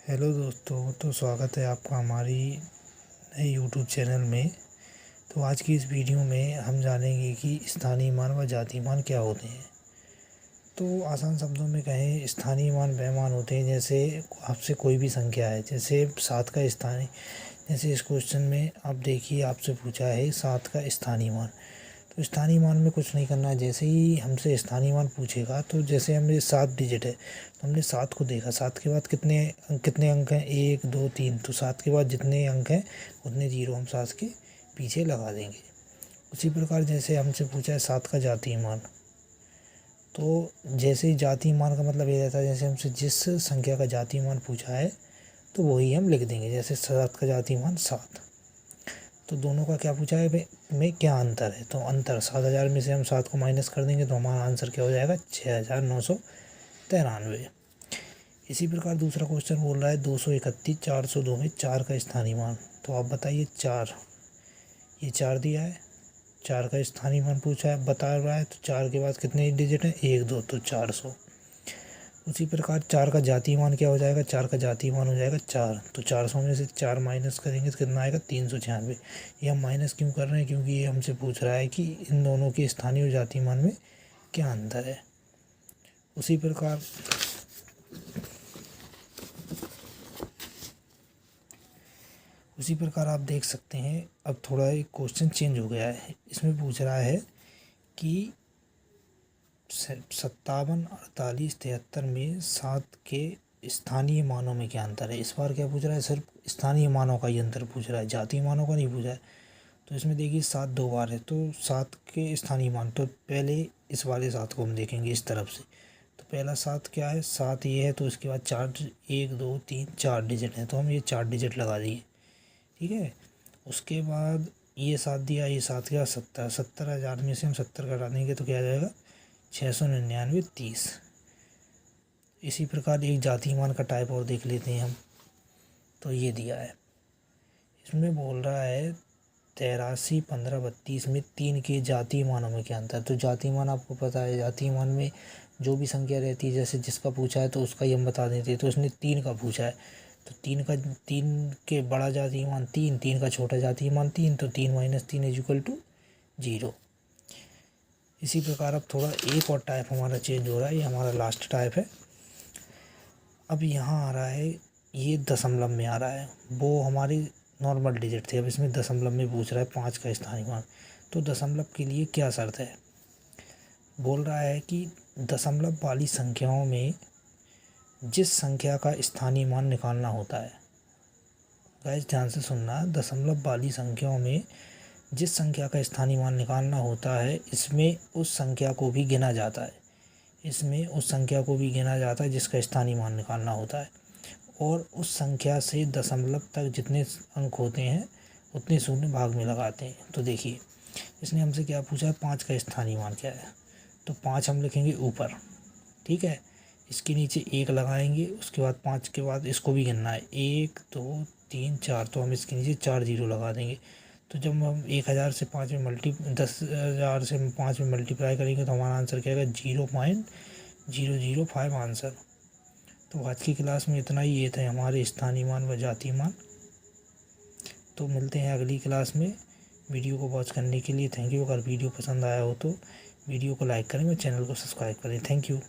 Hello दोस्तों, तो स्वागत है आपका हमारी नए यूट्यूब चैनल में। तो आज की इस वीडियो में हम जानेंगे कि स्थानीय मान व जातीय मान क्या होते हैं। तो आसान शब्दों में कहें, स्थानीय मान वह मान होते हैं जैसे आपसे कोई भी संख्या है, जैसे 7 का स्थानीय। जैसे इस क्वेश्चन में आप देखिए, आपसे पूछा है 7 का स्थानीय मान। तो स्थानीय मान में कुछ नहीं करना है। जैसे ही हमसे स्थानीय मान पूछेगा, तो जैसे हमें 7 डिजिट है तो हमने 7 को देखा, 7 के बाद कितने अंक हैं, 1 2 3। तो 7 के बाद जितने अंक हैं उतने जीरो हम 7 के पीछे लगा देंगे। उसी प्रकार जैसे हमसे पूछा है 7 का जातीय मान, तो जैसे ही जातीय मान का मतलब ये रहता है, जैसे हमसे जिस संख्या का जातीय मान पूछा है तो वही हम लिख देंगे। जैसे 7 का जातीय मान 7, तो दोनों का क्या पूछा है में क्या अंतर है। तो अंतर 7000 में से हम 7 को माइनस कर देंगे तो हमारा आंसर क्या हो जाएगा, 6993। इसी प्रकार दूसरा क्वेश्चन बोल रहा है 231 402 में 4 का स्थानीय मान। तो आप बताइए 4, ये 4 दिया है, 4 का स्थानीय मान पूछा है, बता रहा है। तो 4 के बाद कितने डिजिट हैं, 1 2, तो 400। उसी प्रकार 4 का जातीय मान क्या हो जाएगा, 4 का जातीय मान हो जाएगा 4। तो 400 में से 4 माइनस करेंगे तो कितना आएगा, 396। ये हम माइनस क्यों कर रहे हैं, क्योंकि ये हमसे पूछ रहा है कि इन दोनों के स्थानीय और जातीय मान में क्या अंतर है। उसी प्रकार आप देख सकते हैं, अब थोड़ा एक क्वेश्चन चेंज हो गया है। इसमें पूछ रहा है कि 57 48 73 में 7 के स्थानीय मानों में क्या अंतर है। इस बार क्या पूछ रहा है, सिर्फ स्थानीय मानों का ही अंतर पूछ रहा है, जातीय मानों का नहीं पूछा है। तो इसमें देखिए 7 2 बार है, तो 7 के स्थानीय मान, तो पहले इस वाले 7 को हम देखेंगे इस तरफ से। तो पहला 7 क्या है, 7 ये है, तो इसके बाद 4 1 2 3 4 डिजिट हैं, तो हम ये 4 डिजिट लगा दिए, ठीक है। उसके बाद ये 7 दिया, ये 7 क्या, 70। 70,000 में से हम 70 घटा देंगे तो क्या आ जाएगा, 699 30। इसी प्रकार एक जातीय मान का टाइप और देख लेते हैं हम। तो ये दिया है, इसमें बोल रहा है 83 15 32 में 3 के जातीय मानों में क्या अंतर। तो जातीय मान आपको पता है, जातीय मान में जो भी संख्या रहती है, जैसे जिसका पूछा है तो उसका ही हम बता देते हैं। तो इसने 3 का पूछा है, तो 3 के बड़ा जातीय मान 3, 3 का छोटा जातीय मान 3, तो 3 - 3 = 0। इसी प्रकार अब थोड़ा एक और टाइप हमारा चेंज हो रहा है, ये हमारा लास्ट टाइप है। अब यहाँ आ रहा है, ये दशमलव में आ रहा है, वो हमारी नॉर्मल डिजिट थे, अब इसमें दशमलव में पूछ रहा है 5 का स्थानीय मान। तो दशमलव के लिए क्या शर्त है, बोल रहा है कि दशमलव वाली संख्याओं में जिस संख्या का स्थानीय मान निकालना होता है, गाइस ध्यान से सुनना, दशमलव वाली संख्याओं में जिस संख्या का स्थानीय मान निकालना होता है, इसमें उस संख्या को भी गिना जाता है, इसमें उस संख्या को भी गिना जाता है जिसका स्थानीय मान निकालना होता है। और उस संख्या से दशमलव तक जितने अंक होते हैं उतने शून्य भाग में लगाते हैं। तो देखिए, इसने हमसे क्या पूछा है, 5 का स्थानीय मान क्या है। तो 5 हम लिखेंगे ऊपर, ठीक है, इसके नीचे 1 लगाएंगे, उसके बाद 5 के बाद इसको भी गिनना है, 1 2 3 4, तो हम इसके नीचे 4 जीरो लगा देंगे। तो जब हम 1000 से 5 में 10,000 से 5 में मल्टीप्लाई करेंगे तो हमारा आंसर क्या आएगा, 0.005 आंसर। तो आज की क्लास में इतना ही, ये थे हमारे स्थानीय मान व जातीय मान। तो मिलते हैं अगली क्लास में। वीडियो को वॉच करने के लिए थैंक यू। अगर वीडियो पसंद आया हो तो वीडियो को लाइक करें व चैनल को सब्सक्राइब करें। Thank you.